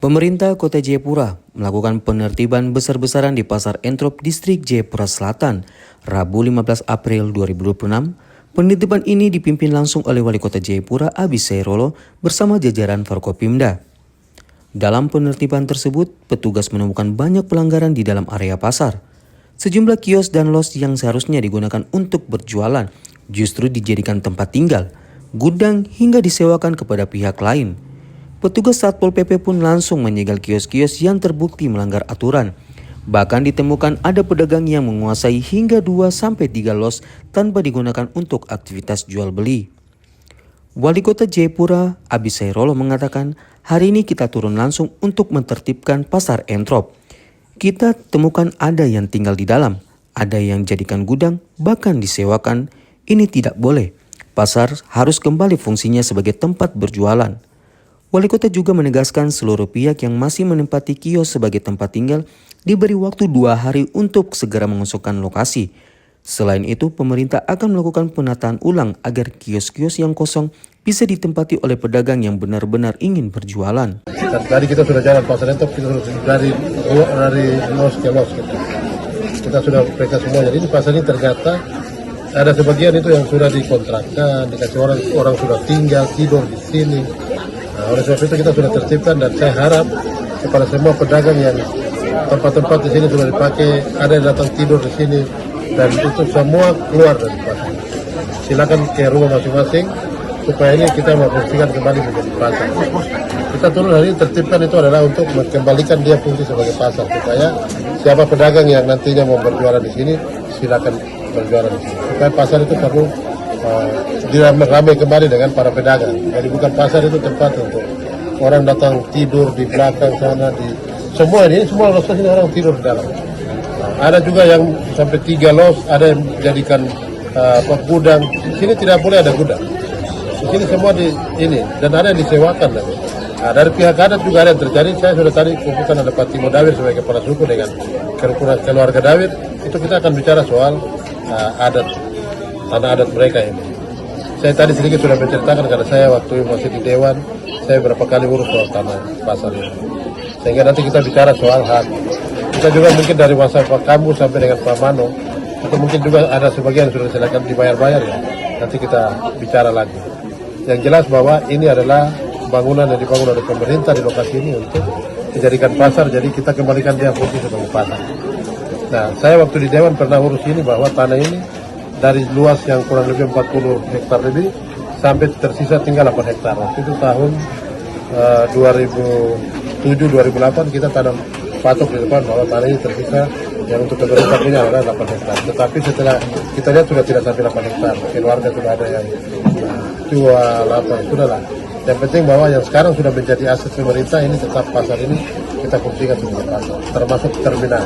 Pemerintah Kota Jayapura melakukan penertiban besar-besaran di Pasar Entrop Distrik Jayapura Selatan, Rabu 15 April 2026. Penertiban ini dipimpin langsung oleh Wali Kota Jayapura Abis Sairolo bersama jajaran Forkopimda. Dalam penertiban tersebut, petugas menemukan banyak pelanggaran di dalam area pasar. Sejumlah kios dan los yang seharusnya digunakan untuk berjualan justru dijadikan tempat tinggal, gudang hingga disewakan kepada pihak lain. Petugas Satpol PP pun langsung menyegel kios-kios yang terbukti melanggar aturan. Bahkan ditemukan ada pedagang yang menguasai hingga 2-3 los tanpa digunakan untuk aktivitas jual beli. Wali Kota Jayapura Abis Sairolo mengatakan, hari ini kita turun langsung untuk menertibkan Pasar Entrop. Kita temukan ada yang tinggal di dalam, ada yang jadikan gudang, bahkan disewakan. Ini tidak boleh. Pasar harus kembali fungsinya sebagai tempat berjualan. Wali Kota juga menegaskan seluruh pihak yang masih menempati kios sebagai tempat tinggal diberi waktu 2 hari untuk segera mengosongkan lokasi. Selain itu, pemerintah akan melakukan penataan ulang agar kios-kios yang kosong bisa ditempati oleh pedagang yang benar-benar ingin berjualan. Tadi kita sudah jalan Pasar Entrop, kita sudah dari los ke los. Kita sudah periksa semua. Jadi di pasar ini ternyata ada sebagian itu yang sudah dikontrakkan, dikasih orang sudah tinggal, tidur di sini. Nah, oleh sebab itu kita sudah tertibkan dan saya harap kepada semua pedagang yang tempat-tempat di sini sudah dipakai, ada yang datang tidur di sini dan itu semua keluar dari pasar. Silakan ke rumah masing-masing supaya ini kita memfungsikan kembali menjadi pasar. Kita turun hari ini tertibkan itu adalah untuk mengembalikan dia fungsi sebagai pasar supaya siapa pedagang yang nantinya mau berjualan di sini silakan berjualan di sini. Supaya pasar itu perlu diramai kembali dengan para pedagang. Jadi bukan pasar itu tempat untuk orang datang tidur di belakang sana, di semua los ini orang tidur di dalam. Nah, ada juga yang sampai 3 los, ada yang jadikan gudang. Di sini tidak boleh ada gudang. Di sini semua di ini dan ada yang disewakan. Nah, dari pihak adat juga ada yang terjadi. Saya sudah tadi kumpulkan ada Pak Timo Dawir sebagai kepala suku dengan keluarga Dawir. Itu kita akan bicara soal adat, tanah adat mereka ini. Saya tadi sedikit sudah menceritakan karena saya waktu masih di Dewan, saya berapa kali urus soal tanah pasar ini. Sehingga nanti kita bicara soal hak. Kita juga mungkin dari masa Pak Kambu sampai dengan Pak Mano, atau mungkin juga ada sebagian yang sudah silakan dibayar-bayar ya. Nanti kita bicara lagi. Yang jelas bahwa ini adalah bangunan yang dibangun oleh pemerintah di lokasi ini untuk dijadikan pasar, jadi kita kembalikan dia fungsi sebagai pasar. Nah, saya waktu di Dewan pernah urus ini bahwa tanah ini dari luas yang kurang lebih 40 hektar lebih sampai tersisa tinggal 8 hektar. Waktu itu tahun 2007-2008 kita tanam patok di depan bahwa tanah ini tersisa yang untuk pemerintah punya adalah 8 hektar. Tetapi setelah kita lihat sudah tidak sampai 8 hektar. Mungkin warga sudah ada yang jual apa, sudahlah. Yang penting bahwa yang sekarang sudah menjadi aset pemerintah ini tetap pasar ini kita fungsikan sebagai pasar, termasuk terminal.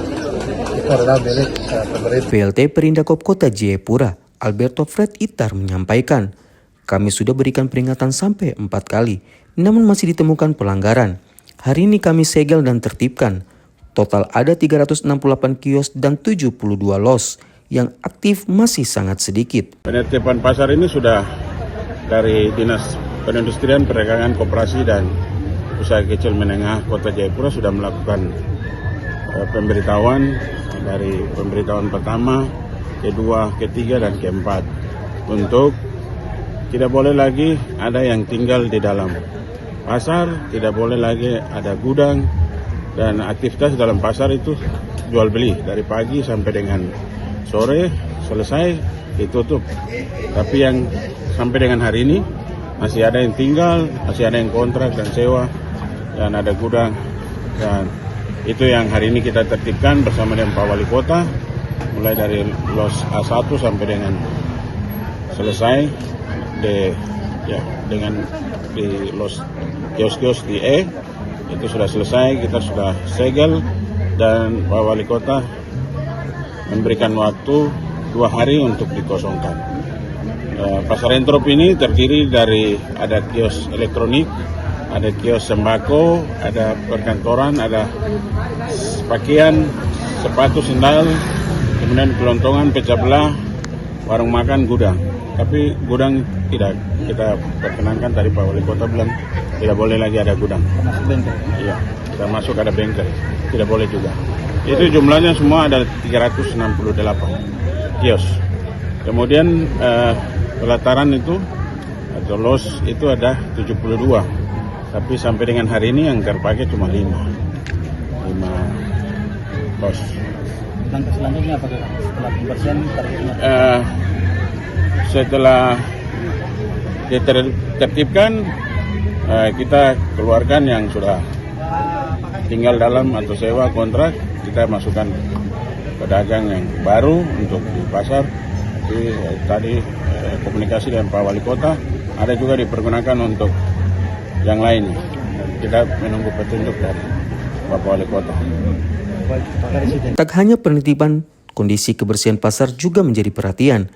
Itu adalah milik pemerintah. PLT Perindakop Kota Jayapura, Alberto Fred Itar menyampaikan, kami sudah berikan peringatan sampai 4 kali, namun masih ditemukan pelanggaran. Hari ini kami segel dan tertibkan. Total ada 368 kios dan 72 los, yang aktif masih sangat sedikit. Penertiban pasar ini sudah dari Dinas Perindustrian, Perdagangan, Koperasi dan Usaha Kecil Menengah Kota Jayapura sudah melakukan pemberitahuan dari pemberitahuan pertama, kedua, ketiga, dan keempat untuk tidak boleh lagi ada yang tinggal di dalam pasar, tidak boleh lagi ada gudang, dan aktivitas dalam pasar itu jual beli dari pagi sampai dengan sore selesai ditutup. Tapi yang sampai dengan hari ini masih ada yang tinggal, masih ada yang kontrak dan sewa, dan ada gudang, dan itu yang hari ini kita tertibkan bersama dengan Pak Wali Kota, mulai dari los A1 sampai dengan selesai dengan di los kios-kios di E, itu sudah selesai, kita sudah segel, dan Pak Wali Kota memberikan waktu 2 hari untuk dikosongkan. Pasar Entrop ini terdiri dari ada kios elektronik, ada kios sembako, ada perkantoran, ada pakaian, sepatu, sendal, kemudian kelontongan, pecah belah, warung makan, gudang. Tapi gudang tidak kita perkenankan, tadi Pak Wali Kota bilang tidak boleh lagi ada gudang. Iya. termasuk ada bengkel, tidak boleh juga. Itu jumlahnya semua ada 368 kios. Kemudian pelataran itu atau los itu ada 72, tapi sampai dengan hari ini yang terpakai cuma 5 los. Langkah selanjutnya apa setelah pembersihan targetnya? Setelah ditertibkan, kita keluarkan yang sudah tinggal dalam atau sewa kontrak, kita masukkan pedagang yang baru untuk di pasar. Jadi tadi komunikasi dengan Pak Wali Kota, ada juga dipergunakan untuk yang lainnya. Kita menunggu petunjuk dari Bapak Wali Kota. Tak hanya penertiban, kondisi kebersihan pasar juga menjadi perhatian.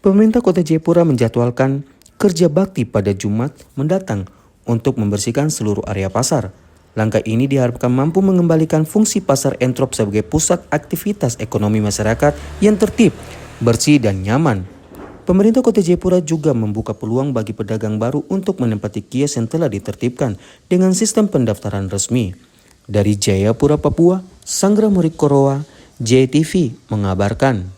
Pemerintah Kota Jayapura menjadwalkan kerja bakti pada Jumat mendatang untuk membersihkan seluruh area pasar. Langkah ini diharapkan mampu mengembalikan fungsi pasar Entrop sebagai pusat aktivitas ekonomi masyarakat yang tertib, bersih dan nyaman. Pemerintah Kota Jayapura juga membuka peluang bagi pedagang baru untuk menempati kios yang telah ditertibkan dengan sistem pendaftaran resmi. Dari Jayapura, Papua, Sanggra Murik Korowa, JTV mengabarkan.